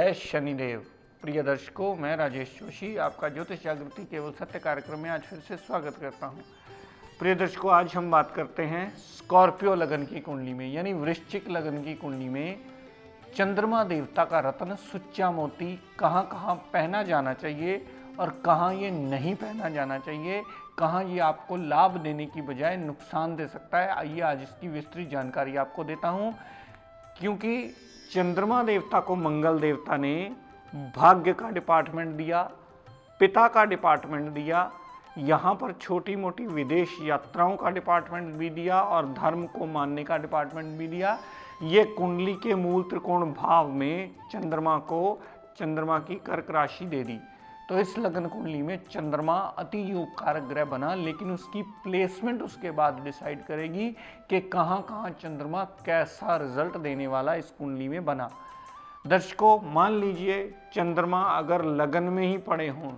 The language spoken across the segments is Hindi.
जय शनिदेव। प्रिय दर्शकों, मैं राजेश जोशी आपका ज्योतिष जागृति केवल सत्य कार्यक्रम में आज फिर से स्वागत करता हूं। प्रिय दर्शकों, आज हम बात करते हैं स्कॉर्पियो लगन की कुंडली में यानी वृश्चिक लगन की कुंडली में चंद्रमा देवता का रत्न सुच्चा मोती कहां कहां पहना जाना चाहिए और कहां ये नहीं पहना जाना चाहिए, कहां ये आपको लाभ देने की बजाय नुकसान दे सकता है। आइए आज इसकी विस्तृत जानकारी आपको देता हूं। क्योंकि चंद्रमा देवता को मंगल देवता ने भाग्य का डिपार्टमेंट दिया, पिता का डिपार्टमेंट दिया, यहाँ पर छोटी मोटी विदेश यात्राओं का डिपार्टमेंट भी दिया और धर्म को मानने का डिपार्टमेंट भी दिया। ये कुंडली के मूल त्रिकोण भाव में चंद्रमा की कर्क राशि दे दी। तो इस लगन कुंडली में चंद्रमा अति योग कारक ग्रह बना, लेकिन उसकी प्लेसमेंट उसके बाद डिसाइड करेगी कि कहाँ कहाँ चंद्रमा कैसा रिजल्ट देने वाला इस कुंडली में बना। दर्शकों, मान लीजिए चंद्रमा अगर लगन में ही पड़े हों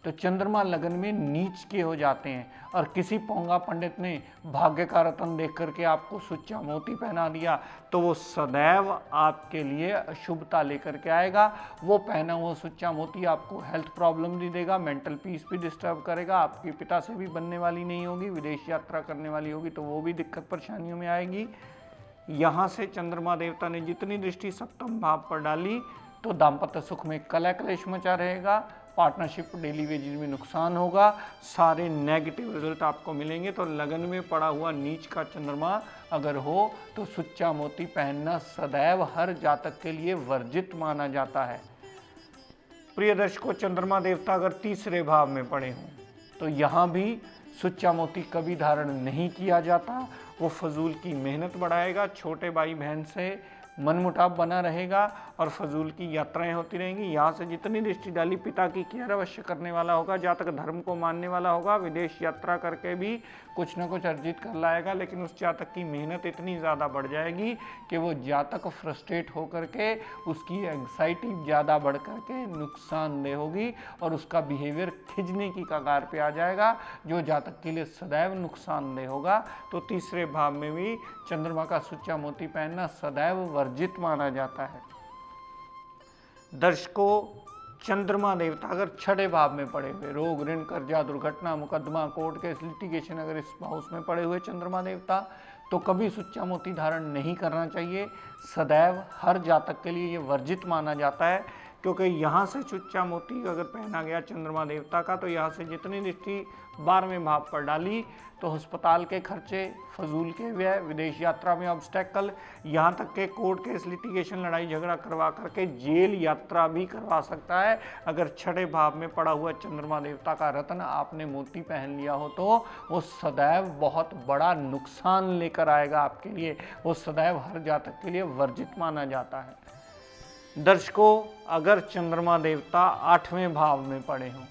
तो चंद्रमा लगन में नीच के हो जाते हैं और किसी पोंगा पंडित ने भाग्य का रत्न देख करके आपको सुच्चा मोती पहना दिया तो वो सदैव आपके लिए अशुभता लेकर के आएगा। वो पहना हुआ सुच्चा मोती आपको हेल्थ प्रॉब्लम भी देगा, मेंटल पीस भी डिस्टर्ब करेगा, आपके पिता से भी बनने वाली नहीं होगी, विदेश यात्रा करने वाली होगी तो वो भी दिक्कत परेशानियों में आएगी। यहाँ से चंद्रमा देवता ने जितनी दृष्टि सप्तम भाव पर डाली तो दाम्पत्य सुख में कलह क्लेश मचा रहेगा, पार्टनरशिप डेली वेजेज में नुकसान होगा, सारे नेगेटिव रिजल्ट आपको मिलेंगे। तो लगन में पड़ा हुआ नीच का चंद्रमा अगर हो तो सुच्चा मोती पहनना सदैव हर जातक के लिए वर्जित माना जाता है। प्रिय दर्शकों, चंद्रमा देवता अगर तीसरे भाव में पड़े हों तो यहाँ भी सुच्चा मोती कभी धारण नहीं किया जाता। वो फजूल की मेहनत बढ़ाएगा, छोटे भाई बहन से मनमुटाव बना रहेगा और फजूल की यात्राएं होती रहेंगी। यहाँ से जितनी दृष्टि डाली पिता की केयर अवश्य करने वाला होगा, जातक धर्म को मानने वाला होगा, विदेश यात्रा करके भी कुछ न कुछ अर्जित कर लाएगा, लेकिन उस जातक की मेहनत इतनी ज़्यादा बढ़ जाएगी कि वो जातक फ्रस्ट्रेट होकर के उसकी एंग्जाइटी ज़्यादा बढ़ करके नुकसानदेह होगी और उसका बिहेवियर खिंचने की कगार पे आ जाएगा, जो जातक के लिए सदैव नुकसानदेह होगा। तो तीसरे भाव में भी चंद्रमा का सुच्चा मोती पहनना सदैव वर्जित माना जाता है। दर्शकों, चंद्रमा देवता अगर छठे भाव में पड़े हुए रोग ऋण कर्जा दुर्घटना मुकदमा कोर्ट केस लिटिगेशन अगर इस हाउस में पड़े हुए चंद्रमा देवता तो कभी सुच्चा मोती धारण नहीं करना चाहिए। सदैव हर जातक के लिए ये वर्जित माना जाता है, क्योंकि यहाँ से सुच्चा मोती अगर पहना गया चंद्रमा देवता का तो यहाँ से जितनी दृष्टि 12वें भाव पर डाली तो अस्पताल के खर्चे, फजूल के व्यय, विदेश यात्रा में ऑब्स्टेकल, यहाँ तक के कोर्ट केस लिटिगेशन लड़ाई झगड़ा करवा करके जेल यात्रा भी करवा सकता है। अगर छठे भाव में पड़ा हुआ चंद्रमा देवता का रत्न आपने मोती पहन लिया हो तो वो सदैव बहुत बड़ा नुकसान लेकर आएगा आपके लिए। वो सदैव हर जातक के लिए वर्जित माना जाता है। दर्शकों, अगर चंद्रमा देवता 8वें भाव में पड़े हों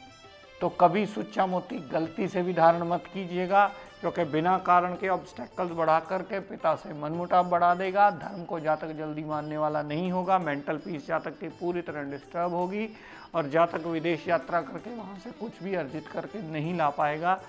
तो कभी सुच्चा मोती गलती से भी धारण मत कीजिएगा, क्योंकि बिना कारण के ऑब्स्टेकल्स बढ़ा करके पिता से मनमुटाव बढ़ा देगा, धर्म को जातक जल्दी मानने वाला नहीं होगा, मेंटल पीस जातक की पूरी तरह डिस्टर्ब होगी और जातक विदेश यात्रा करके वहाँ से कुछ भी अर्जित करके नहीं ला पाएगा।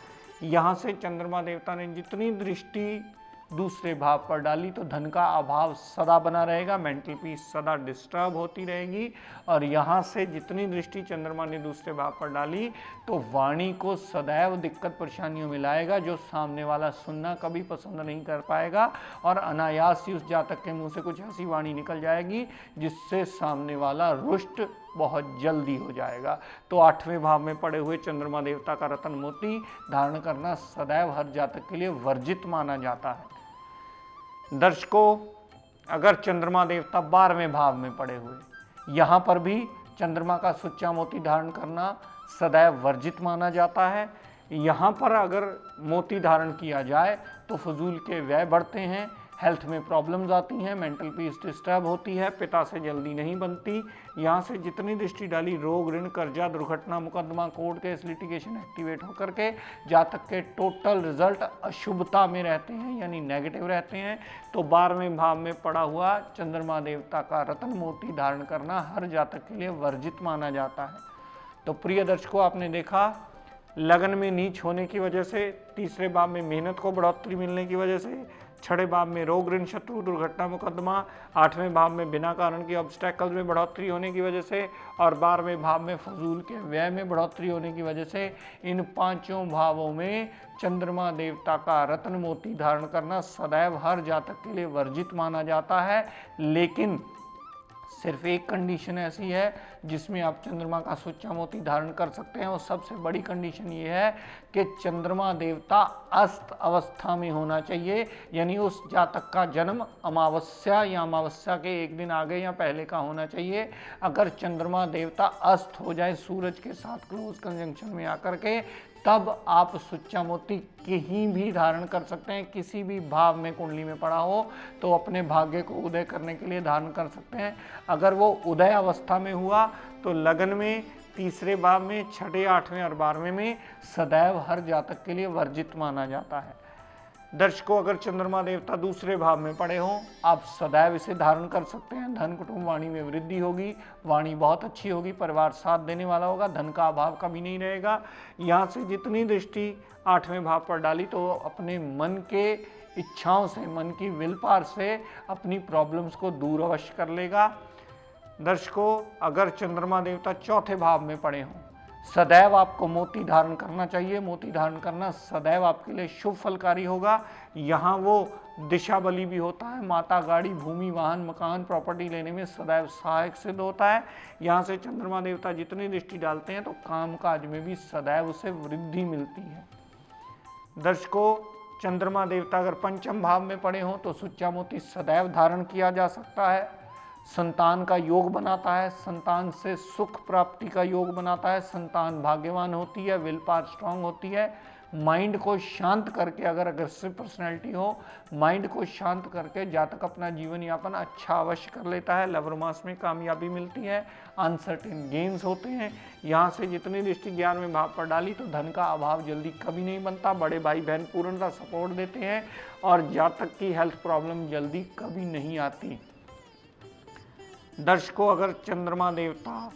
यहाँ से चंद्रमा देवता ने जितनी दृष्टि दूसरे भाव पर डाली तो धन का अभाव सदा बना रहेगा, मेंटल पीस सदा डिस्टर्ब होती रहेगी। और यहाँ से जितनी दृष्टि चंद्रमा ने दूसरे भाव पर डाली तो वाणी को सदैव दिक्कत परेशानियों में लाएगा, जो सामने वाला सुनना कभी पसंद नहीं कर पाएगा और अनायास ही उस जातक के मुंह से कुछ ऐसी वाणी निकल जाएगी जिससे सामने वाला रुष्ट बहुत जल्दी हो जाएगा। तो 8वें भाव में पड़े हुए चंद्रमा देवता का रत्न मोती धारण करना सदैव हर जातक के लिए वर्जित माना जाता है। दर्शकों, अगर चंद्रमा देवता 12वें भाव में पड़े हुए, यहाँ पर भी चंद्रमा का सुच्चा मोती धारण करना सदैव वर्जित माना जाता है। यहाँ पर अगर मोती धारण किया जाए तो फजूल के व्यय बढ़ते हैं, हेल्थ में प्रॉब्लम्स आती हैं, मेंटल पीस डिस्टर्ब होती है, पिता से जल्दी नहीं बनती। यहाँ से जितनी दृष्टि डाली रोग ऋण कर्जा दुर्घटना मुकदमा कोर्ट केस लिटिगेशन एक्टिवेट होकर के जातक के टोटल रिजल्ट अशुभता में रहते हैं यानी नेगेटिव रहते हैं। तो 12वें भाव में पड़ा हुआ चंद्रमा देवता का रत्न मोती धारण करना हर जातक के लिए वर्जित माना जाता है। तो प्रिय दर्शकों, आपने देखा लगन में नीच होने की वजह से, तीसरे भाव में मेहनत को बढ़ोतरी मिलने की वजह से 6 भाव में रोग ऋण शत्रु दुर्घटना मुकदमा, 8वें भाव में बिना कारण के ऑब्स्टेकल्स में बढ़ोतरी होने की वजह से, और 12वें भाव में फजूल के व्यय में बढ़ोतरी होने की वजह से। इन पांचों भावों में चंद्रमा देवता का रत्न मोती धारण करना सदैव हर जातक के लिए वर्जित माना जाता है, लेकिन सिर्फ एक कंडीशन ऐसी है जिसमें आप चंद्रमा का सुच्चा मोती धारण कर सकते हैं, और सबसे बड़ी कंडीशन ये है कि चंद्रमा देवता अस्त अवस्था में होना चाहिए, यानी उस जातक का जन्म अमावस्या या अमावस्या के एक दिन आगे या पहले का होना चाहिए। अगर चंद्रमा देवता अस्त हो जाए सूरज के साथ क्लोज कंजंक्शन में आकर के, तब आप सुच्चा मोती कहीं भी धारण कर सकते हैं। किसी भी भाव में कुंडली में पड़ा हो तो अपने भाग्य को उदय करने के लिए धारण कर सकते हैं। अगर वो उदय अवस्था में हुआ तो लगन में, तीसरे भाव में, 6, 8वें और 12वें में सदैव हर जातक के लिए वर्जित माना जाता है। दर्शकों, अगर चंद्रमा देवता दूसरे भाव में पड़े हों, आप सदैव इसे धारण कर सकते हैं। धन कुटुंब वाणी में वृद्धि होगी, वाणी बहुत अच्छी होगी, परिवार साथ देने वाला होगा, धन का अभाव कभी नहीं रहेगा। यहाँ से जितनी दृष्टि 8वें भाव पर डाली तो अपने मन के इच्छाओं से, मन की विल पावर से अपनी प्रॉब्लम्स को दूर अवश्य कर लेगा। दर्शकों, अगर चंद्रमा देवता चौथे भाव में पड़े हों, सदैव आपको मोती धारण करना चाहिए। मोती धारण करना सदैव आपके लिए शुभ फलकारी होगा। यहाँ वो दिशा बली भी होता है, माता, गाड़ी, भूमि, वाहन, मकान, प्रॉपर्टी लेने में सदैव सहायक सिद्ध होता है। यहाँ से चंद्रमा देवता जितनी दृष्टि डालते हैं तो काम काज में भी सदैव उसे वृद्धि मिलती है। दर्शकों, चंद्रमा देवता अगर पंचम भाव में पड़े हों तो सुच्चा मोती सदैव धारण किया जा सकता है। संतान का योग बनाता है, संतान से सुख प्राप्ति का योग बनाता है, संतान भाग्यवान होती है, विल पावर स्ट्रांग होती है। माइंड को शांत करके, अगर अग्रेसिव पर्सनैलिटी हो, माइंड को शांत करके जातक अपना जीवन यापन अच्छा अवश्य कर लेता है। लव रोमांस में कामयाबी मिलती है, अनसर्टेन गेन्स होते हैं। यहाँ से जितनी दृष्टि 11वें भाव पर डाली तो धन का अभाव जल्दी कभी नहीं बनता, बड़े भाई बहन पूर्णतः सपोर्ट देते हैं, और जातक की हेल्थ प्रॉब्लम जल्दी कभी नहीं आती। दर्शकों, अगर चंद्रमा देवता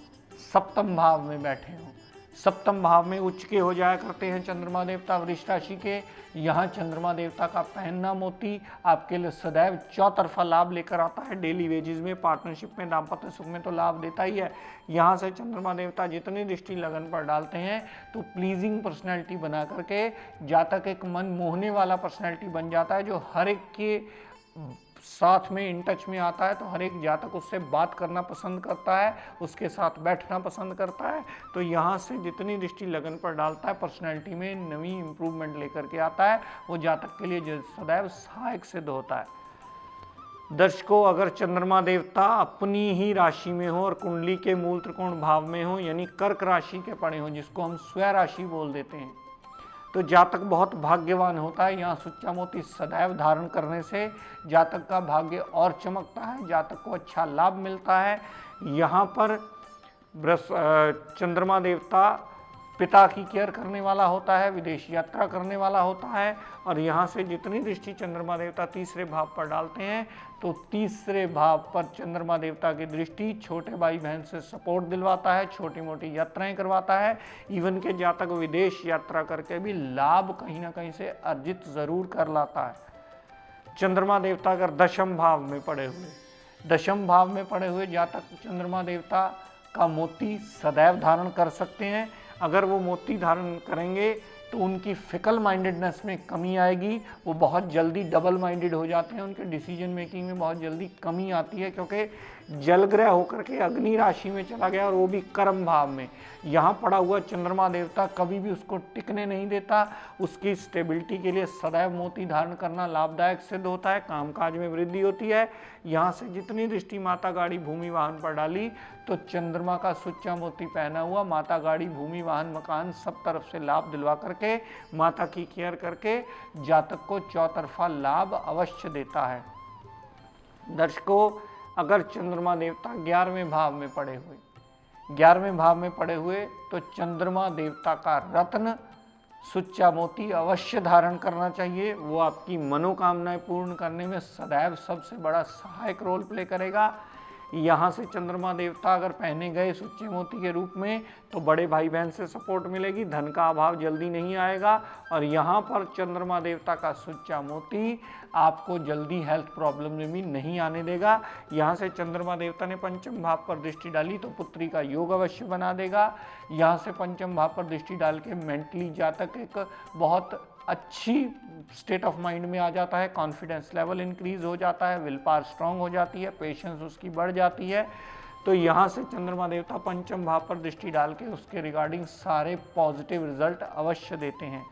सप्तम भाव में बैठे हों, सप्तम भाव में उच्च के हो जाया करते हैं चंद्रमा देवता वृष राशि के। यहाँ चंद्रमा देवता का पहनना मोती आपके लिए सदैव चौतरफा लाभ लेकर आता है। डेली वेजेस में, पार्टनरशिप में, दाम्पत्य सुख में तो लाभ देता ही है। यहाँ से चंद्रमा देवता जितनी दृष्टि लगन पर डालते हैं तो प्लीजिंग पर्सनैलिटी बना करके जातक एक मन मोहने वाला पर्सनैलिटी बन जाता है, जो हर एक के साथ में इन टच में आता है। तो हर एक जातक उससे बात करना पसंद करता है, उसके साथ बैठना पसंद करता है। तो यहाँ से जितनी दृष्टि लगन पर डालता है, पर्सनैलिटी में नवी इंप्रूवमेंट लेकर के आता है, वो जातक के लिए सदैव सहायक सिद्ध होता है। दर्शकों, अगर चंद्रमा देवता अपनी ही राशि में हो और कुंडली के मूल त्रिकोण भाव में हो, यानी कर्क राशि के पड़े हो, जिसको हम स्वय राशि बोल देते हैं, तो जातक बहुत भाग्यवान होता है। यहाँ सुच्चा मोती सदैव धारण करने से जातक का भाग्य और चमकता है, जातक को अच्छा लाभ मिलता है। यहाँ पर चंद्रमा देवता पिता की केयर करने वाला होता है, विदेश यात्रा करने वाला होता है। और यहाँ से जितनी दृष्टि चंद्रमा देवता तीसरे भाव पर डालते हैं तो तीसरे भाव पर चंद्रमा देवता की दृष्टि छोटे भाई बहन से सपोर्ट दिलवाता है, छोटी मोटी यात्राएं करवाता है। इवन के जातक विदेश यात्रा करके भी लाभ कहीं ना कहीं से अर्जित जरूर कर लाता है। चंद्रमा देवता अगर दशम भाव में पड़े हुए, दशम भाव में पड़े हुए जातक चंद्रमा देवता का मोती सदैव धारण कर सकते हैं। अगर वो मोती धारण करेंगे तो उनकी फिकल माइंडेडनेस में कमी आएगी, वो बहुत जल्दी डबल माइंडेड हो जाते हैं, उनके डिसीजन मेकिंग में बहुत जल्दी कमी आती है, क्योंकि जल ग्रह होकर के अग्नि राशि में चला गया और वो भी कर्म भाव में। यहाँ पड़ा हुआ चंद्रमा देवता कभी भी उसको टिकने नहीं देता, उसकी स्टेबिलिटी के लिए सदैव मोती धारण करना लाभदायक सिद्ध होता है, कामकाज में वृद्धि होती है। यहाँ से जितनी दृष्टि माता, गाड़ी, भूमि, वाहन पर डाली तो चंद्रमा का सुच्चा मोती पहना हुआ माता, गाड़ी, भूमि, वाहन, मकान सब तरफ से लाभ दिलवा करके, माता की केयर करके जातक को चौतरफा लाभ अवश्य देता है। दर्शकों, अगर चंद्रमा देवता 11वें भाव में पड़े हुए, 11वें भाव में पड़े हुए तो चंद्रमा देवता का रत्न सुच्चा मोती अवश्य धारण करना चाहिए। वो आपकी मनोकामनाएं पूर्ण करने में सदैव सबसे बड़ा सहायक रोल प्ले करेगा। यहाँ से चंद्रमा देवता अगर पहने गए सुच्चे मोती के रूप में तो बड़े भाई बहन से सपोर्ट मिलेगी, धन का अभाव जल्दी नहीं आएगा। और यहाँ पर चंद्रमा देवता का सुच्चा मोती आपको जल्दी हेल्थ प्रॉब्लम में भी नहीं आने देगा। यहाँ से चंद्रमा देवता ने पंचम भाव पर दृष्टि डाली तो पुत्री का योग अवश्य बना देगा। यहाँ से पंचम भाव पर दृष्टि डाल के मेंटली जातक एक बहुत अच्छी स्टेट ऑफ माइंड में आ जाता है, कॉन्फिडेंस लेवल इंक्रीज हो जाता है, विल पावर स्ट्रांग हो जाती है, पेशेंस उसकी बढ़ जाती है। तो यहाँ से चंद्रमा देवता पंचम भाव पर दृष्टि डाल के उसके रिगार्डिंग सारे पॉजिटिव रिजल्ट अवश्य देते हैं।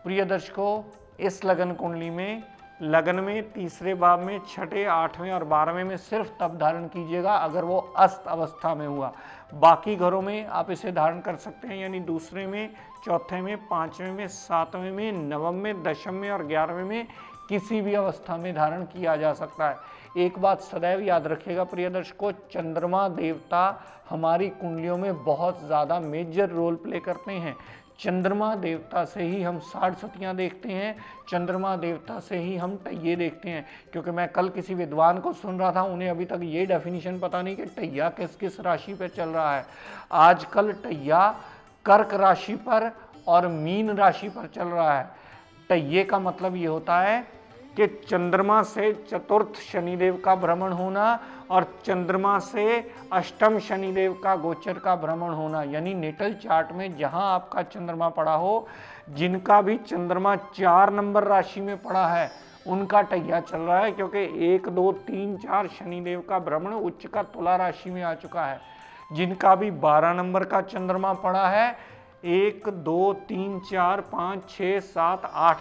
प्रिय दर्शकों, इस लगन कुंडली में लगन में तीसरे भाव में छठे, आठवें और 12वें में सिर्फ तब धारण कीजिएगा अगर वो अस्त अवस्था में हुआ। बाकी घरों में आप इसे धारण कर सकते हैं, यानी दूसरे में, चौथे में, 5वें में, 7वें में, 9वें में, 10वें में और 11वें में किसी भी अवस्था में धारण किया जा सकता है। एक बात सदैव याद रखिएगा प्रिय दर्शकों, चंद्रमा देवता हमारी कुंडलियों में बहुत ज़्यादा मेजर रोल प्ले करते हैं। चंद्रमा देवता से ही हम 60 सतियाँ देखते हैं, चंद्रमा देवता से ही हम टैये देखते हैं। क्योंकि मैं कल किसी विद्वान को सुन रहा था, उन्हें अभी तक ये डेफिनेशन पता नहीं कि टैया किस किस राशि पर चल रहा है। आजकल टैया कर्क राशि पर और मीन राशि पर चल रहा है। टैये का मतलब ये होता है कि चंद्रमा से चतुर्थ शनिदेव का भ्रमण होना और चंद्रमा से अष्टम शनिदेव का गोचर का भ्रमण होना, यानी नेटल चार्ट में जहां आपका चंद्रमा पड़ा हो, जिनका भी चंद्रमा 4 नंबर राशि में पड़ा है उनका टैया चल रहा है। क्योंकि 1, 2, 3, 4 शनिदेव का भ्रमण उच्च का तुला राशि में आ चुका है। जिनका भी 12 नंबर का चंद्रमा पड़ा है, 1, 2, 3, 4, 5, 6, 7, 8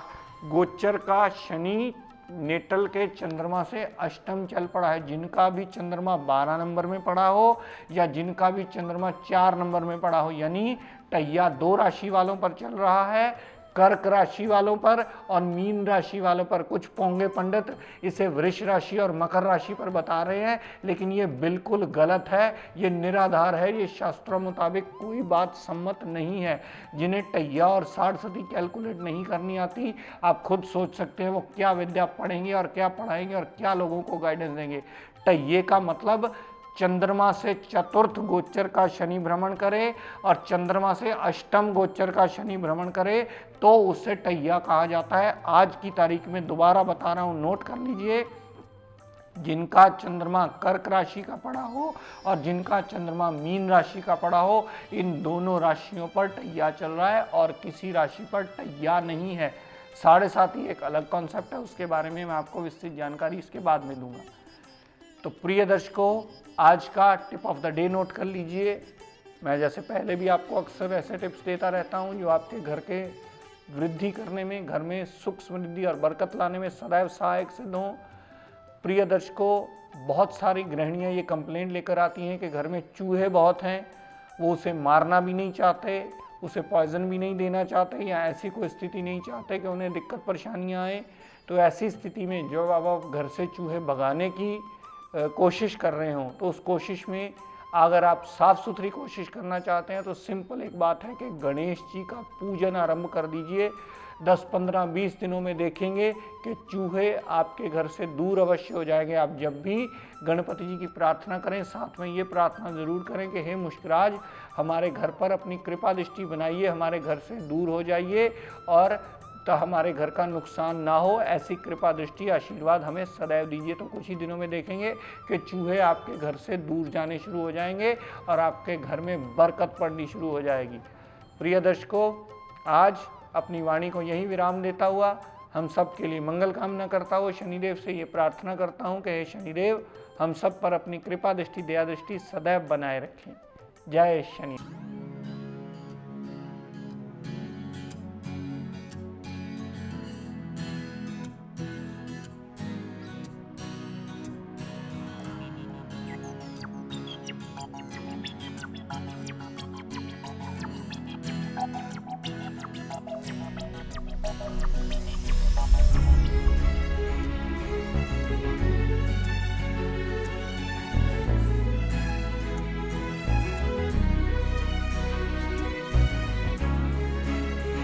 गोचर का शनि नेटल के चंद्रमा से अष्टम चल पड़ा है। जिनका भी चंद्रमा 12 नंबर में पड़ा हो या जिनका भी चंद्रमा 4 नंबर में पड़ा हो, यानी टैया 2 राशि वालों पर चल रहा है, कर्क राशि वालों पर और मीन राशि वालों पर। कुछ पोंगे पंडित इसे वृष राशि और मकर राशि पर बता रहे हैं, लेकिन ये बिल्कुल गलत है, ये निराधार है, ये शास्त्रों मुताबिक कोई बात सम्मत नहीं है। जिन्हें टैया और 60 सदी कैलकुलेट नहीं करनी आती, आप खुद सोच सकते हैं वो क्या विद्या पढ़ेंगे और क्या पढ़ाएंगे और क्या लोगों को गाइडेंस देंगे। टैये का मतलब चंद्रमा से चतुर्थ गोचर का शनि भ्रमण करे और चंद्रमा से अष्टम गोचर का शनि भ्रमण करे तो उसे टैया कहा जाता है। आज की तारीख में दोबारा बता रहा हूं, नोट कर लीजिए, जिनका चंद्रमा कर्क राशि का पड़ा हो और जिनका चंद्रमा मीन राशि का पड़ा हो, इन दोनों राशियों पर टैया चल रहा है और किसी राशि पर टैया नहीं है। 7.5 ही एक अलग कॉन्सेप्ट है, उसके बारे में मैं आपको विस्तृत जानकारी इसके बाद में दूंगा। तो प्रिय दर्शकों, आज का tip of the day note कर लीजिए। मैं जैसे पहले भी आपको अक्सर ऐसे टिप्स देता रहता हूं जो आपके घर के वृद्धि करने में, घर में सुख समृद्धि और बरकत लाने में सदैव सहायक सिद्ध हों। प्रिय दर्शकों, बहुत सारी गृहिणियां ये कंप्लेंट लेकर आती हैं कि घर में चूहे बहुत हैं, वो उसे मारना भी नहीं चाहते, उसे पॉइजन भी नहीं देना चाहते या ऐसी कोई स्थिति नहीं चाहते कि उन्हें दिक्कत परेशानियाँ आए। तो ऐसी स्थिति में जब आप घर से चूहे भगाने की कोशिश कर रहे हो, तो उस कोशिश में अगर आप साफ सुथरी कोशिश करना चाहते हैं तो सिंपल एक बात है कि गणेश जी का पूजन आरंभ कर दीजिए। 10, 15, 20 दिनों में देखेंगे कि चूहे आपके घर से दूर अवश्य हो जाएंगे। आप जब भी गणपति जी की प्रार्थना करें, साथ में ये प्रार्थना ज़रूर करें कि हे मुश्किराज, हमारे घर पर अपनी कृपा दृष्टि बनाइए, हमारे घर से दूर हो जाइए और तो हमारे घर का नुकसान ना हो, ऐसी कृपा दृष्टि आशीर्वाद हमें सदैव दीजिए। तो कुछ ही दिनों में देखेंगे कि चूहे आपके घर से दूर जाने शुरू हो जाएंगे और आपके घर में बरकत पड़नी शुरू हो जाएगी। प्रिय दर्शकों, आज अपनी वाणी को यही विराम देता हुआ हम सब के लिए मंगल कामना करता हुआ शनिदेव से ये प्रार्थना करता हूँ कि हे शनिदेव, हम सब पर अपनी कृपा दृष्टि, दया दृष्टि सदैव बनाए रखें। जय शनि।